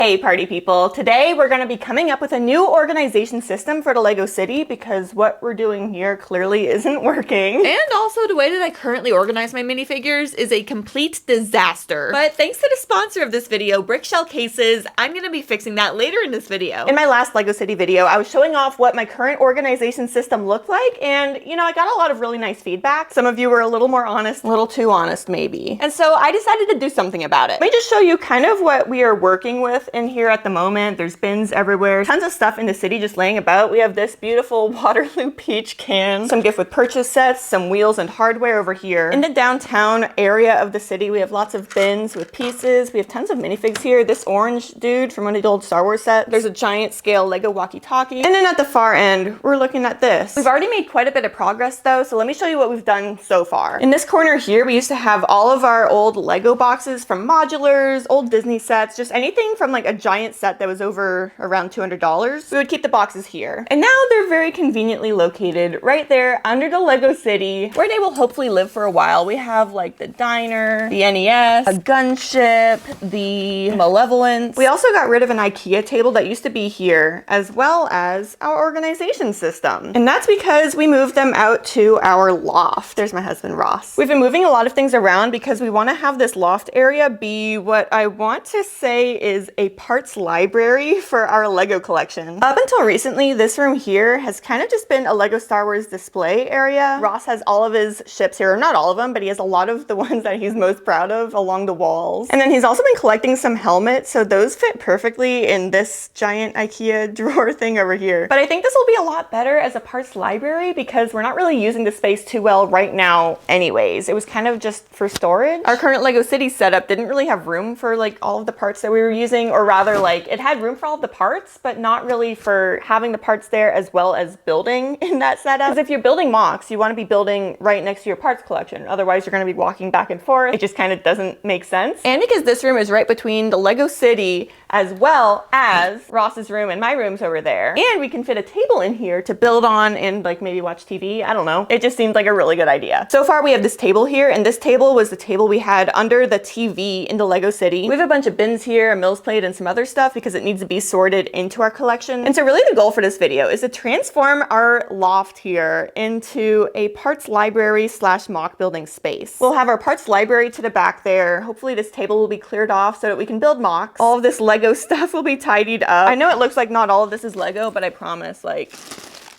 Hey party people, today we're going to be coming up with a new organization system for the LEGO City because what we're doing here clearly isn't working. And also the way that I currently organize my minifigures is a complete disaster. But thanks to the sponsor of this video, Brickshell Cases, I'm going to be fixing that later in this video. In my last LEGO City video, I was showing off what my current organization system looked like, and I got a lot of really nice feedback. Some of you were a little more honest, a little too honest maybe. And so I decided to do something about it. Let me just show you kind of what we are working with in here at the moment. There's bins everywhere, tons of stuff in the city just laying about. We have this beautiful Waterloo peach can, some gift with purchase sets, some wheels and hardware over here. In the downtown area of the city, we have lots of bins with pieces. We have tons of minifigs here. This orange dude from one of the old Star Wars sets. There's a giant scale Lego walkie-talkie. And then at the far end, we're looking at this. We've already made quite a bit of progress though, so let me show you what we've done so far. In this corner here, we used to have all of our old Lego boxes from modulars, old Disney sets, just anything from like a giant set that was over around $200. We would keep the boxes here. And now they're very conveniently located right there under the LEGO City, where they will hopefully live for a while. We have like the diner, the NES, a gunship, the Malevolence. We also got rid of an IKEA table that used to be here, as well as our organization system. And that's because we moved them out to our loft. There's my husband, Ross. We've been moving a lot of things around because we want to have this loft area be what I want to say is a parts library for our Lego collection. Up until recently, this room here has kind of just been a Lego Star Wars display area. Ross has all of his ships here, not all of them, but he has a lot of the ones that he's most proud of along the walls. And then he's also been collecting some helmets, so those fit perfectly in this giant IKEA drawer thing over here. But I think this will be a lot better as a parts library because we're not really using the space too well right now anyways. It was kind of just for storage. Our current LEGO City setup didn't really have room for like all of the parts that we were using, or rather like it had room for all of the parts, but not really for having the parts there as well as building in that setup. Because if you're building MOCs, you want to be building right next to your parts collection. Otherwise, you're going to be walking back and forth. It just kind of doesn't make sense. And because this room is right between the LEGO City as well as Ross's room and my room's over there, and we can fit a table in here to build on and like maybe watch TV. I don't know. It just seems like a really good idea. So far, we have this table here, and this table was the table we had under the TV in the LEGO City. We have a bunch of bins here, a Mills plate, and some other stuff because it needs to be sorted into our collection. And so really the goal for this video is to transform our loft here into a parts library slash MOC building space. We'll have our parts library to the back there. Hopefully this table will be cleared off so that we can build MOCs. All of this Lego stuff will be tidied up. I know it looks like not all of this is Lego, but I promise, like,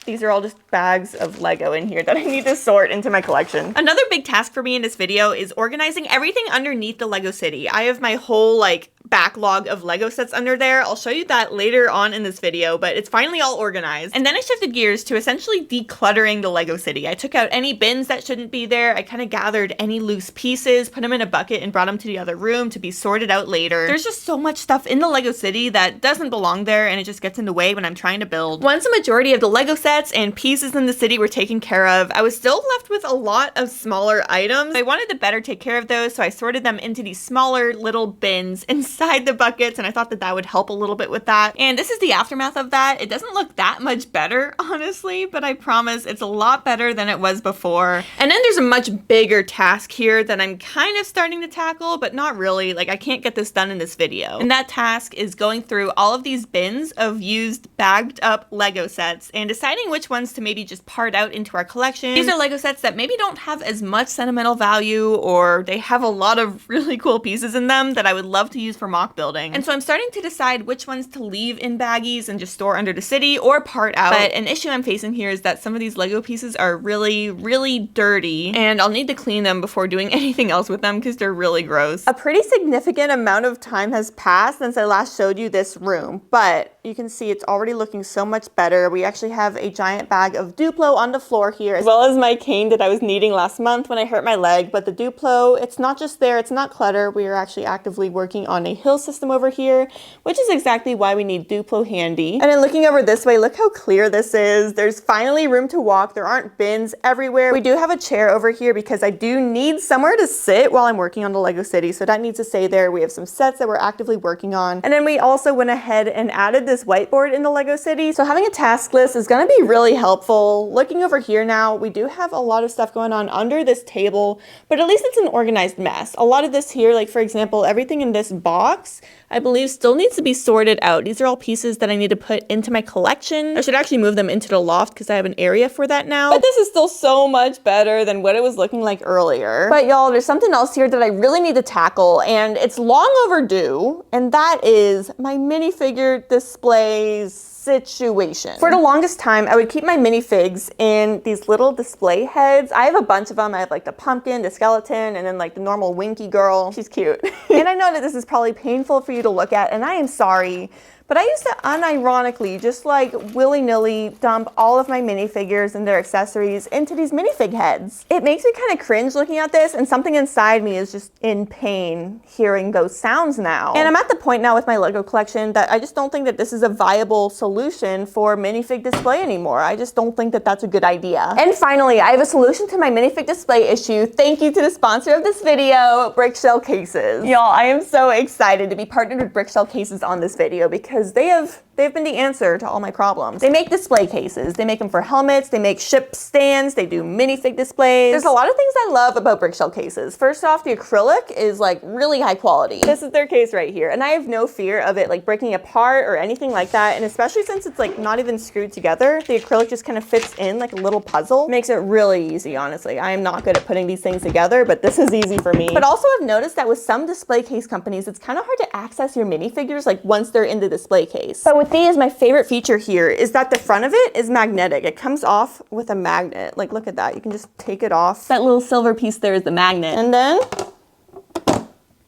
these are all just bags of Lego in here that I need to sort into my collection. Another big task for me in this video is organizing everything underneath the LEGO City. I have my whole like backlog of Lego sets under there. I'll show you that later on in this video, but it's finally all organized. And then I shifted gears to essentially decluttering the LEGO City. I took out any bins that shouldn't be there. I kind of gathered any loose pieces, put them in a bucket, and brought them to the other room to be sorted out later. There's just so much stuff in the LEGO City that doesn't belong there, and it just gets in the way when I'm trying to build. Once the majority of the Lego sets and pieces in the city were taken care of, I was still left with a lot of smaller items. I wanted to better take care of those, so I sorted them into these smaller little bins inside the buckets, and I thought that that would help a little bit with that. And this is the aftermath of that. It doesn't look that much better, honestly, but I promise it's a lot better than it was before. And then there's a much bigger task here that I'm kind of starting to tackle, but not really. Like, I can't get this done in this video. And that task is going through all of these bins of used, bagged up Lego sets and deciding which ones to maybe just part out into our collection. These are Lego sets that maybe don't have as much sentimental value, or they have a lot of really cool pieces in them that I would love to use for MOC building. And so I'm starting to decide which ones to leave in baggies and just store under the city or part out. But an issue I'm facing here is that some of these Lego pieces are really, really dirty, and I'll need to clean them before doing anything else with them because they're really gross. A pretty significant amount of time has passed since I last showed you this room, but you can see it's already looking so much better. We actually have a giant bag of Duplo on the floor here, as well as my cane that I was needing last month when I hurt my leg. But the Duplo, it's not just there, it's not clutter. We are actually actively working on a hill system over here, which is exactly why we need Duplo handy. And then looking over this way, look how clear this is. There's finally room to walk. There aren't bins everywhere. We do have a chair over here because I do need somewhere to sit while I'm working on the LEGO City, so that needs to stay there. We have some sets that we're actively working on. And then we also went ahead and added this whiteboard in the LEGO City, so having a task list is going to be really helpful. Looking over here now, we do have a lot of stuff going on under this table, but at least it's an organized mess. A lot of this here, like for example, everything in this box box, I believe still needs to be sorted out. These are all pieces that I need to put into my collection. I should actually move them into the loft because I have an area for that now. But this is still so much better than what it was looking like earlier. But y'all, there's something else here that I really need to tackle, and it's long overdue, and that is my minifigure displays situation. For the longest time, I would keep my minifigs in these little display heads. I have a bunch of them. I have like the pumpkin, the skeleton, and then like the normal Winky girl. She's cute. And I know that this is probably painful for you to look at, and I am sorry. But I used to unironically just like willy-nilly dump all of my minifigures and their accessories into these minifig heads. It makes me kind of cringe looking at this, and something inside me is just in pain hearing those sounds now. And I'm at the point now with my LEGO collection that I just don't think that this is a viable solution for minifig display anymore. I just don't think that that's a good idea. And finally, I have a solution to my minifig display issue. Thank you to the sponsor of this video, Brickshell Cases. Y'all, I am so excited to be partnered with Brickshell Cases on this video because they've been the answer to all my problems. They make display cases. They make them for helmets. They make ship stands. They do minifig displays. There's a lot of things I love about Brickshell cases. First off, the acrylic is like really high quality. This is their case right here. And I have no fear of it like breaking apart or anything like that. And especially since it's like not even screwed together, the acrylic just kind of fits in like a little puzzle. Makes it really easy, honestly. I am not good at putting these things together, but this is easy for me. But also I've noticed that with some display case companies, it's kind of hard to access your minifigures like once they're in the display case. But with these, my favorite feature here is that the front of it is magnetic. It comes off with a magnet. Like, look at that. You can just take it off. That little silver piece there is the magnet. And then,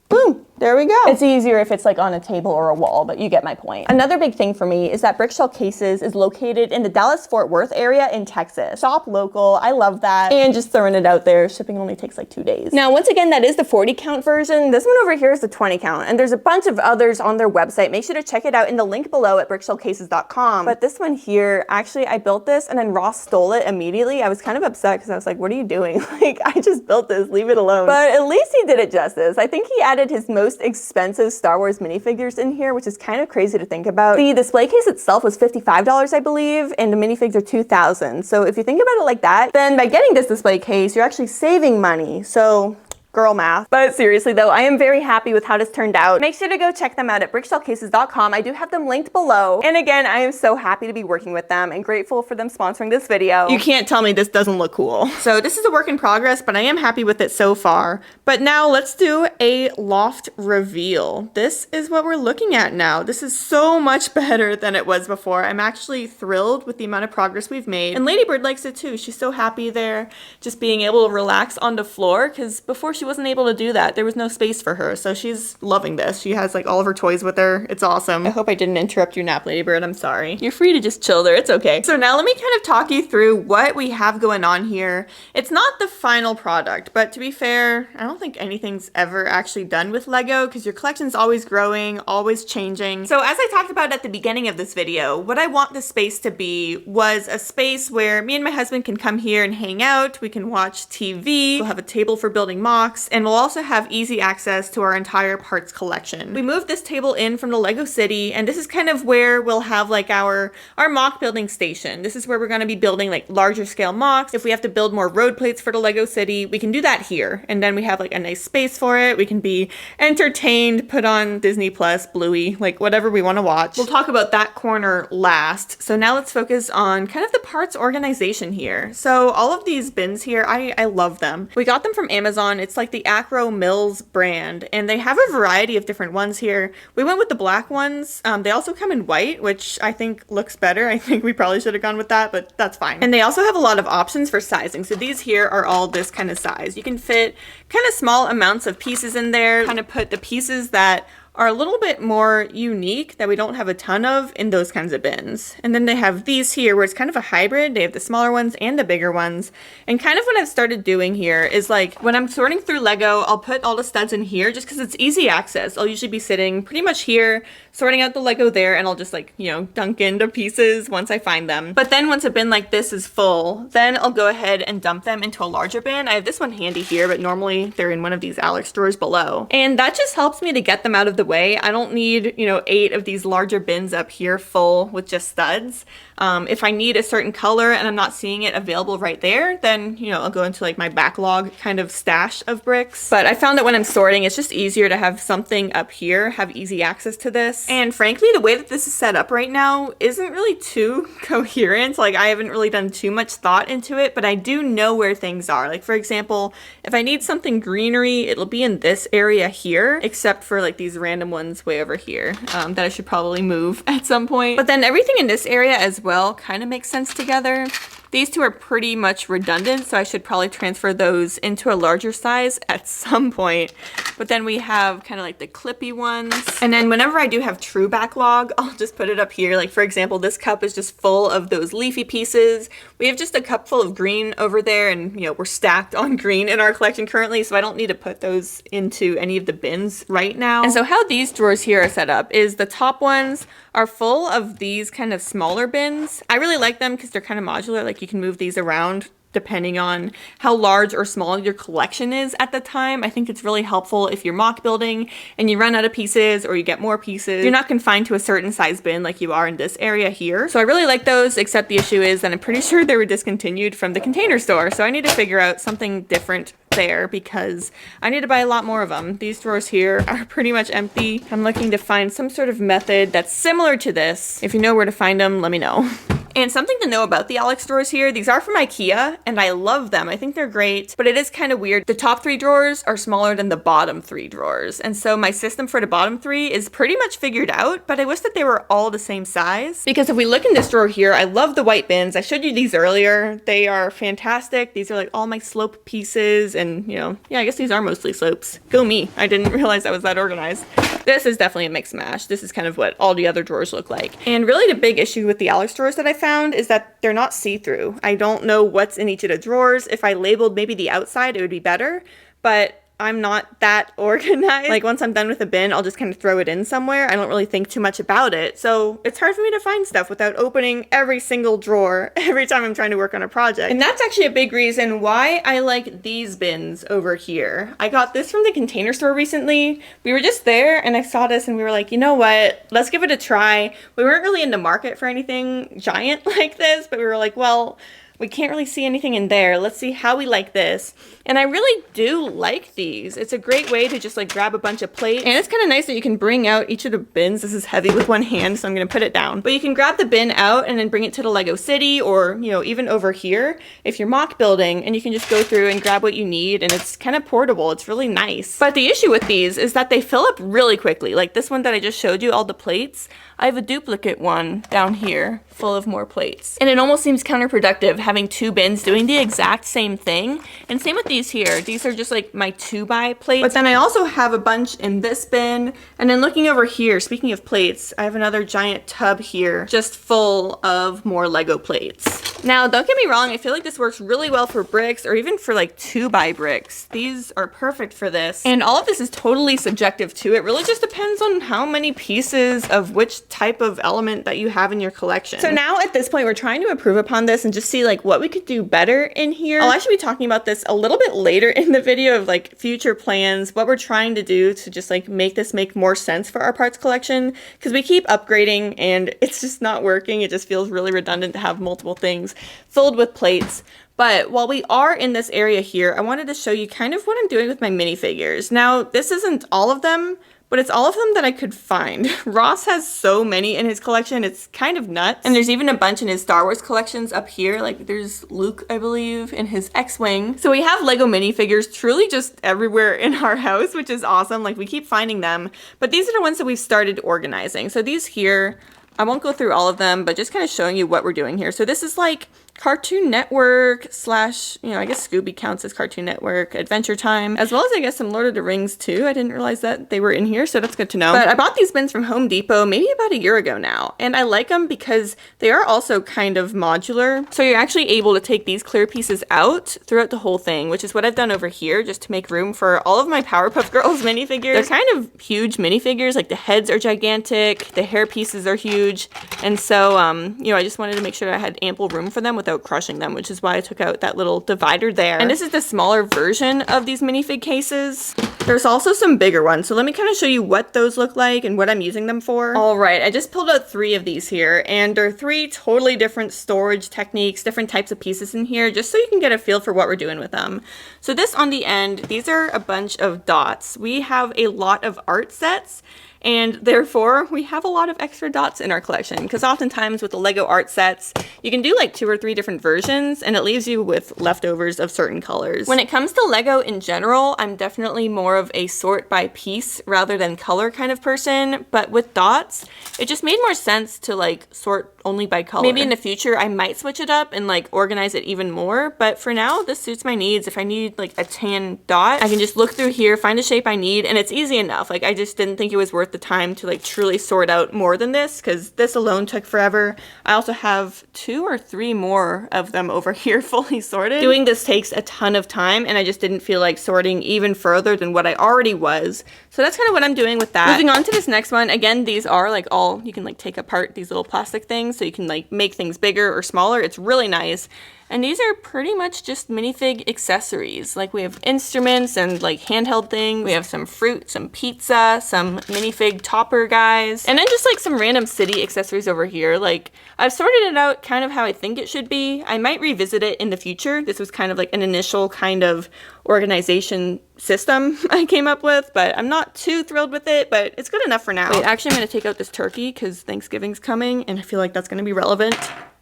boom. There we go. It's easier if it's like on a table or a wall, but you get my point. Another big thing for me is that Brickshell Cases is located in the Dallas-Fort Worth area in Texas. Shop local. I love that. And just throwing it out there, shipping only takes like 2 days. Now, once again, that is the 40 count version. This one over here is the 20 count, and there's a bunch of others on their website. Make sure to check it out in the link below at brickshellcases.com. But this one here, actually, I built this and then Ross stole it immediately. I was kind of upset because I was like, what are you doing? Like, I just built this, leave it alone. But at least he did it justice. I think he added his most expensive Star Wars minifigures in here, which is kind of crazy to think about. The display case itself was $55, I believe, and the minifigs are $2,000. So if you think about it like that, then by getting this display case, you're actually saving money. So girl math. But seriously though, I am very happy with how this turned out. Make sure to go check them out at brickshellcases.com. I do have them linked below. And again, I am so happy to be working with them and grateful for them sponsoring this video. You can't tell me this doesn't look cool. So this is a work in progress, but I am happy with it so far. But now let's do a loft reveal. This is what we're looking at now. This is so much better than it was before. I'm actually thrilled with the amount of progress we've made. And Ladybird likes it too. She's so happy there, just being able to relax on the floor, because before she wasn't able to do that. There was no space for her, so she's loving this. She has like all of her toys with her. It's awesome. I hope I didn't interrupt your nap, Ladybird. I'm sorry. You're free to just chill there. It's okay. So now let me kind of talk you through what we have going on here. It's not the final product, but to be fair, I don't think anything's ever actually done with Lego because your collection's always growing, always changing. So as I talked about at the beginning of this video, what I want this space to be was a space where me and my husband can come here and hang out. We can watch TV. We'll have a table for building MOCs, and we'll also have easy access to our entire parts collection. We moved this table in from the LEGO City, and this is kind of where we'll have like our MOC building station. This is where we're going to be building like larger scale MOCs. If we have to build more road plates for the LEGO City, we can do that here. And then we have like a nice space for it. We can be entertained, put on Disney Plus, Bluey, like whatever we want to watch. We'll talk about that corner last. So now let's focus on kind of the parts organization here. So all of these bins here, I love them. We got them from Amazon. It's like the Acro Mills brand, and they have a variety of different ones here. We went with the black ones. They also come in white, which I think looks better. I think we probably should have gone with that, but that's fine. And they also have a lot of options for sizing. So these here are all this kind of size. You can fit kind of small amounts of pieces in there, kind of put the pieces that are a little bit more unique that we don't have a ton of in those kinds of bins. And then they have these here where it's kind of a hybrid. They have the smaller ones and the bigger ones. And kind of what I've started doing here is like when I'm sorting through Lego, I'll put all the studs in here just because it's easy access. I'll usually be sitting pretty much here, sorting out the Lego there, and I'll just like, you know, dunk into pieces once I find them. But then once a bin like this is full, then I'll go ahead and dump them into a larger bin. I have this one handy here, but normally they're in one of these Alex drawers below. And that just helps me to get them out of the the way. I don't need, you know, 8 of these larger bins up here full with just studs. If I need a certain color and I'm not seeing it available right there, then, you know, I'll go into like my backlog kind of stash of bricks. But I found that when I'm sorting, it's just easier to have something up here, have easy access to this. And frankly, the way that this is set up right now isn't really too coherent. Like, I haven't really done too much thought into it, but I do know where things are. Like, for example, if I need something greenery, it'll be in this area here, except for like these random ones way over here that I should probably move at some point. But then everything in this area as well kind of makes sense together. These two are pretty much redundant, so I should probably transfer those into a larger size at some point. But then we have kind of like the clippy ones. And then whenever I do have true backlog, I'll just put it up here. Like, for example, this cup is just full of those leafy pieces. We have just a cup full of green over there, and, you know, we're stacked on green in our collection currently, so I don't need to put those into any of the bins right now. And so how these drawers here are set up is the top ones are full of these kind of smaller bins. I really like them because they're kind of modular. Like, you can move these around depending on how large or small your collection is at the time. I think it's really helpful if you're mock building and you run out of pieces or you get more pieces. You're not confined to a certain size bin like you are in this area here. So I really like those, except the issue is that I'm pretty sure they were discontinued from the Container Store. So I need to figure out something different there because I need to buy a lot more of them. These drawers here are pretty much empty. I'm looking to find some sort of method that's similar to this. If you know where to find them, let me know. And something to know about the Alex drawers here, these are from IKEA and I love them. I think they're great, but it is kind of weird. The top 3 drawers are smaller than the bottom 3 drawers. And so my system for the bottom 3 is pretty much figured out, but I wish that they were all the same size. Because if we look in this drawer here, I love the white bins. I showed you these earlier. They are fantastic. These are like all my slope pieces and, you know, yeah, I guess these are mostly slopes. Go me. I didn't realize I was that organized. This is definitely a mix mash. This is kind of what all the other drawers look like. And really the big issue with the Alex drawers that I found is that they're not see-through. I don't know what's in each of the drawers. If I labeled maybe the outside, it would be better, but I'm not that organized. Like, once I'm done with a bin, I'll just kind of throw it in somewhere. I don't really think too much about it. So it's hard for me to find stuff without opening every single drawer every time I'm trying to work on a project. And that's actually a big reason why I like these bins over here. I got this from the Container Store recently. We were just there and I saw this and we were like, you know what? Let's give it a try. We weren't really in the market for anything giant like this, but we were like, well, we can't really see anything in there. Let's see how we like this. And I really do like these. It's a great way to just like grab a bunch of plates. And it's kind of nice that you can bring out each of the bins. This is heavy with one hand, so I'm gonna put it down. But you can grab the bin out and then bring it to the Lego City or, you know, even over here if you're mock building, and you can just go through and grab what you need, and it's kind of portable. It's really nice. But the issue with these is that they fill up really quickly. Like this one that I just showed you, all the plates. I have a duplicate one down here full of more plates. And it almost seems counterproductive having 2 bins doing the exact same thing. And same with these here. These are just like my 2x plates. But then I also have a bunch in this bin. And then looking over here, speaking of plates, I have another giant tub here just full of more Lego plates. Now, don't get me wrong, I feel like this works really well for bricks or even for like 2x bricks. These are perfect for this. And all of this is totally subjective too. It really just depends on how many pieces of which type of element that you have in your collection. So now at this point, we're trying to improve upon this and just see like what we could do better in here. I'll actually be talking about this a little bit later in the video of like future plans, what we're trying to do to just like make this make more sense for our parts collection, because we keep upgrading and it's just not working. It just feels really redundant to have multiple things filled with plates. But while we are in this area here, I wanted to show you kind of what I'm doing with my minifigures. Now, this isn't all of them, but it's all of them that I could find. Ross has so many in his collection, it's kind of nuts. And there's even a bunch in his Star Wars collections up here. Like there's Luke, I believe, in his X-Wing. So we have Lego minifigures truly just everywhere in our house, which is awesome. Like we keep finding them. But these are the ones that we've started organizing. So these here, I won't go through all of them, but just kind of showing you what we're doing here. So this is like Cartoon Network slash, you know, I guess Scooby counts as Cartoon Network, Adventure Time, as well as I guess some Lord of the Rings too. I didn't realize that they were in here, so that's good to know. But I bought these bins from Home Depot maybe about a year ago now, and I like them because they are also kind of modular. So you're actually able to take these clear pieces out throughout the whole thing, which is what I've done over here just to make room for all of my Powerpuff Girls minifigures. They're kind of huge minifigures, like the heads are gigantic, the hair pieces are huge, and so, you know, I just wanted to make sure I had ample room for them without crushing them, which is why I took out that little divider there. And this is the smaller version of these minifig cases. There's also some bigger ones, so let me kind of show you what those look like and what I'm using them for. All right, I just pulled out 3 of these here, and there are 3 totally different storage techniques, different types of pieces in here, just so you can get a feel for what we're doing with them. So this on the end, these are a bunch of dots. We have a lot of art sets, and therefore we have a lot of extra dots in our collection, because oftentimes with the Lego art sets, you can do like 2 or 3 different versions and it leaves you with leftovers of certain colors. When it comes to Lego in general, I'm definitely more of a sort by piece rather than color kind of person, but with dots, it just made more sense to like sort only by color. Maybe in the future I might switch it up and like organize it even more, but for now this suits my needs. If I need like a tan dot, I can just look through here, find the shape I need, and it's easy enough. Like I just didn't think it was worth the time to like truly sort out more than this, because this alone took forever. I also have 2 or 3 more of them over here fully sorted. Doing this takes a ton of time, and I just didn't feel like sorting even further than what I already was. So that's kind of what I'm doing with that. Moving on to this next one, again, these are like all, you can like take apart these little plastic things so you can like make things bigger or smaller. It's really nice. And these are pretty much just minifig accessories. Like we have instruments and like handheld things. We have some fruit, some pizza, some minifig topper guys, and then just like some random city accessories over here. Like I've sorted it out kind of how I think it should be. I might revisit it in the future. This was kind of like an initial kind of organization system I came up with, but I'm not too thrilled with it, but it's good enough for now. Wait, actually I'm gonna take out this turkey because Thanksgiving's coming and I feel like that's gonna be relevant.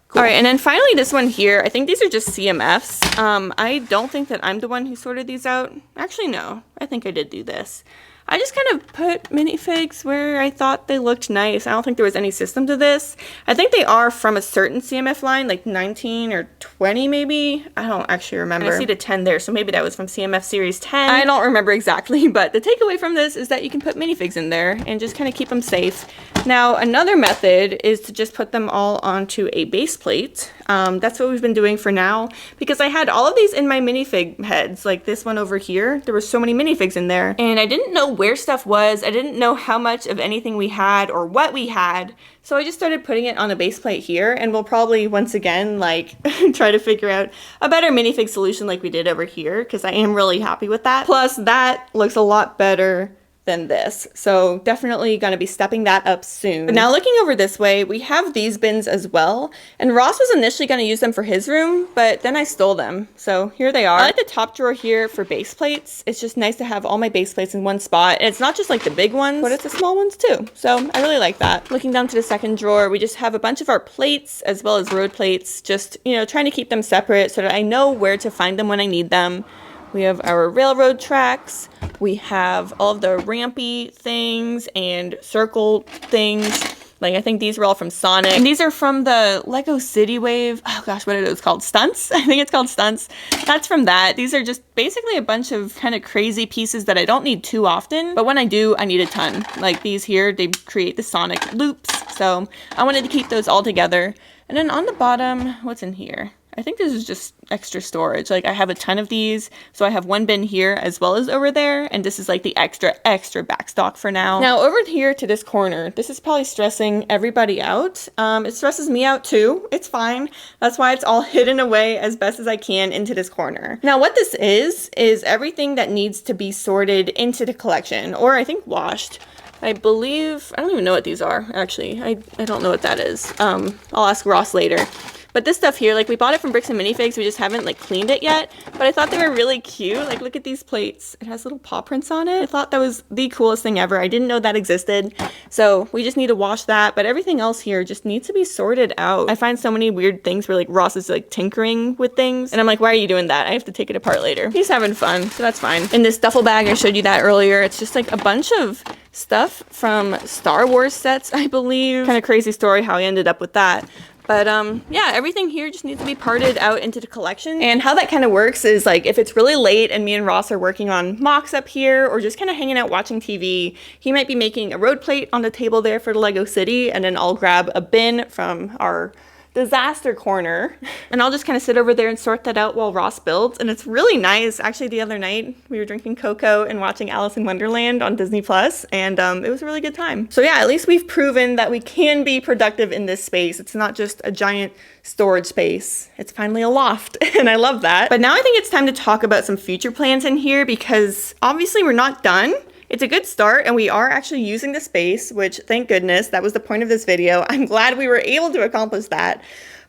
Cool. All right, and then finally this one here, I think these are just CMFs. I don't think that I'm the one who sorted these out. Actually, no, I think I did do this. I just kind of put minifigs where I thought they looked nice. I don't think there was any system to this. I think they are from a certain CMF line, like 19 or 20 maybe. I don't actually remember. And I see the 10 there, so maybe that was from CMF Series 10. I don't remember exactly, but the takeaway from this is that you can put minifigs in there and just kind of keep them safe. Now, another method is to just put them all onto a base plate. That's what we've been doing for now, because I had all of these in my minifig heads, like this one over here. There were so many minifigs in there, and I didn't know where stuff was. I didn't know how much of anything we had or what we had, so I just started putting it on a base plate here, and we'll probably once again like try to figure out a better minifig solution like we did over here, because I am really happy with that. Plus that looks a lot better than this, so definitely gonna be stepping that up soon. But now looking over this way, we have these bins as well, and Ross was initially gonna use them for his room, but then I stole them, so here they are. I like the top drawer here for base plates. It's just nice to have all my base plates in one spot, and it's not just like the big ones, but it's the small ones too, so I really like that. Looking down to the second drawer, we just have a bunch of our plates as well as road plates, just, you know, trying to keep them separate so that I know where to find them when I need them. We have our railroad tracks, we have all of the rampy things and circle things. Like I think these were all from Sonic. And these are from the Lego City Wave. Oh gosh, what are those called? Stunts? I think it's called Stunts. That's from that. These are just basically a bunch of kind of crazy pieces that I don't need too often, but when I do, I need a ton. Like these here, they create the Sonic loops. So I wanted to keep those all together. And then on the bottom, what's in here? I think this is just extra storage. Like I have a ton of these, so I have one bin here as well as over there, and this is like the extra backstock for now. Now over here to this corner, this is probably stressing everybody out. It stresses me out too. It's fine. That's why it's all hidden away as best as I can into this corner. Now what this is everything that needs to be sorted into the collection, or I think washed. I believe, I don't even know what these are, actually. I don't know what that is. I'll ask Ross later. But this stuff here, like we bought it from Bricks and Minifigs, we just haven't like cleaned it yet, but I thought they were really cute. Like look at these plates. It has little paw prints on it. I thought that was the coolest thing ever. I didn't know that existed. So we just need to wash that, but everything else here just needs to be sorted out. I find so many weird things where like Ross is like tinkering with things, and I'm like, why are you doing that? I have to take it apart later. He's having fun, so that's fine. In this duffel bag, I showed you that earlier, it's just like a bunch of stuff from Star Wars sets, I believe. Kind of crazy story how I ended up with that. But yeah, everything here just needs to be parted out into the collection. And how that kind of works is like if it's really late and me and Ross are working on MOCs up here or just kind of hanging out watching TV, he might be making a road plate on the table there for the Lego City, and then I'll grab a bin from our disaster corner. And I'll just kind of sit over there and sort that out while Ross builds. And it's really nice. Actually, the other night we were drinking cocoa and watching Alice in Wonderland on Disney Plus, and it was a really good time. So yeah, at least we've proven that we can be productive in this space. It's not just a giant storage space. It's finally a loft, and I love that. But now I think it's time to talk about some future plans in here, because obviously we're not done. It's a good start, and we are actually using the space, which, thank goodness, that was the point of this video. I'm glad we were able to accomplish that.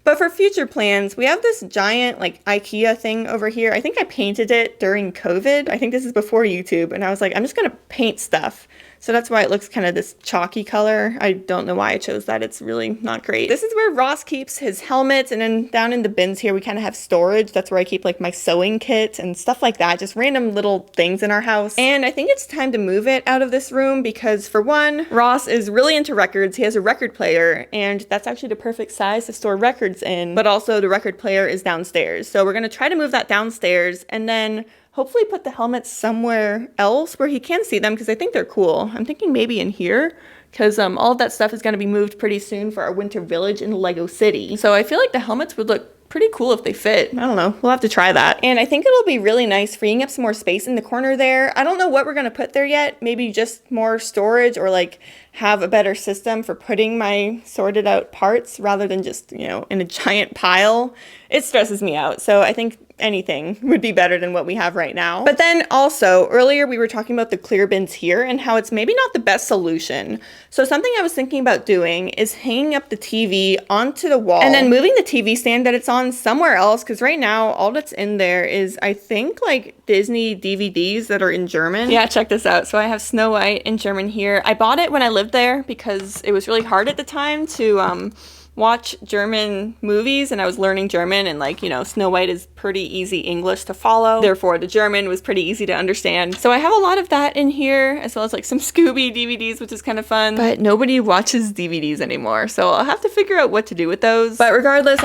But for future plans, we have this giant like IKEA thing over here. I think I painted it during COVID. I think this is before YouTube, and I was like, I'm just gonna paint stuff. So that's why it looks kind of this chalky color. I don't know why I chose that. It's really not great. This is where Ross keeps his helmets, and then down in the bins here, we kind of have storage. That's where I keep like my sewing kit and stuff like that. Just random little things in our house. And I think it's time to move it out of this room because, for one, Ross is really into records. He has a record player, and that's actually the perfect size to store records in. But also the record player is downstairs. So we're gonna try to move that downstairs, and then hopefully put the helmets somewhere else where he can see them, because I think they're cool. I'm thinking maybe in here, because all of that stuff is going to be moved pretty soon for our winter village in LEGO City. So I feel like the helmets would look pretty cool if they fit. I don't know. We'll have to try that. And I think it'll be really nice freeing up some more space in the corner there. I don't know what we're going to put there yet. Maybe just more storage, or like have a better system for putting my sorted out parts rather than just, you know, in a giant pile. It stresses me out. So I think anything would be better than what we have right now. But then also, earlier we were talking about the clear bins here and how it's maybe not the best solution. So something I was thinking about doing is hanging up the TV onto the wall and then moving the TV stand that it's on somewhere else, because right now all that's in there is, I think, like Disney DVDs that are in German. Yeah, check this out. So I have Snow White in German here. I bought it when I lived there because it was really hard at the time to watch German movies, and I was learning German, and like, you know, Snow White is pretty easy English to follow. Therefore, the German was pretty easy to understand. So I have a lot of that in here, as well as like some Scooby DVDs, which is kind of fun. But nobody watches DVDs anymore, so I'll have to figure out what to do with those. But regardless,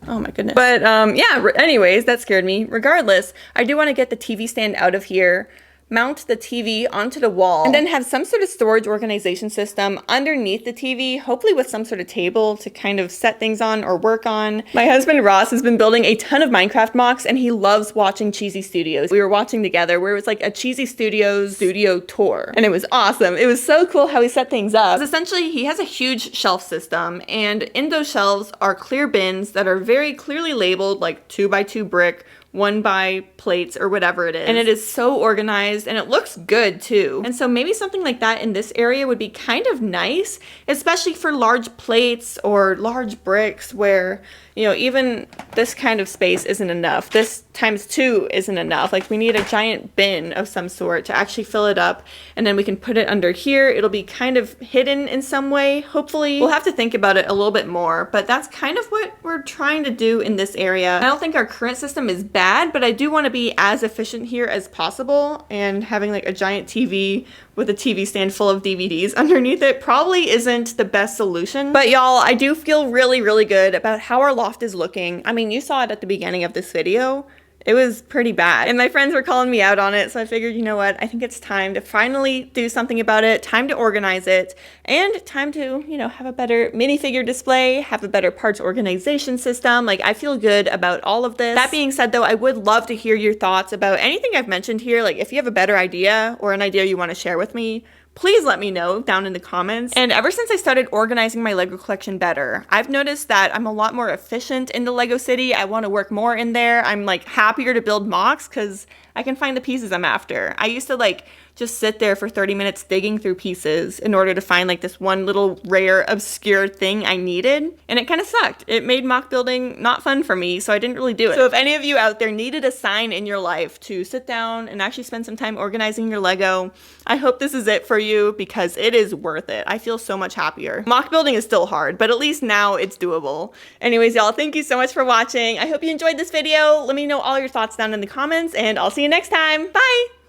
oh my goodness. But yeah, anyways, that scared me. Regardless, I do want to get the TV stand out of here, mount the TV onto the wall, and then have some sort of storage organization system underneath the TV, hopefully with some sort of table to kind of set things on or work on. My husband Ross has been building a ton of Minecraft MOCs, and he loves watching Cheesy Studios. We were watching together where it was like a Cheesy Studios studio tour, and it was awesome. It was so cool how he set things up. Essentially, he has a huge shelf system, and in those shelves are clear bins that are very clearly labeled, like 2x2 brick, 1x plates, or whatever it is. And it is so organized, and it looks good too. And so maybe something like that in this area would be kind of nice, especially for large plates or large bricks where, you know, even this kind of space isn't enough. This ×2 isn't enough. Like, we need a giant bin of some sort to actually fill it up, and then we can put it under here. It'll be kind of hidden in some way, hopefully. We'll have to think about it a little bit more, but that's kind of what we're trying to do in this area. I don't think our current system is bad, but I do want to be as efficient here as possible, and having like a giant TV with a TV stand full of DVDs underneath it probably isn't the best solution. But y'all, I do feel really, really good about how our loft is looking. I mean, you saw it at the beginning of this video. It was pretty bad, and my friends were calling me out on it, so I figured, you know what, I think it's time to finally do something about it, time to organize it, and time to, you know, have a better minifigure display, have a better parts organization system. Like, I feel good about all of this. That being said, though, I would love to hear your thoughts about anything I've mentioned here. Like, if you have a better idea or an idea you want to share with me, please let me know down in the comments. And ever since I started organizing my LEGO collection better, I've noticed that I'm a lot more efficient in the LEGO City. I want to work more in there. I'm like happier to build MOCs because I can find the pieces I'm after. I used to like just sit there for 30 minutes digging through pieces in order to find like this one little rare obscure thing I needed, and it kind of sucked. It made MOC building not fun for me, so I didn't really do it. So if any of you out there needed a sign in your life to sit down and actually spend some time organizing your LEGO, I hope this is it for you, because it is worth it. I feel so much happier. MOC building is still hard, but at least now it's doable. Anyways, y'all, thank you so much for watching. I hope you enjoyed this video. Let me know all your thoughts down in the comments, and I'll see you next time. Bye!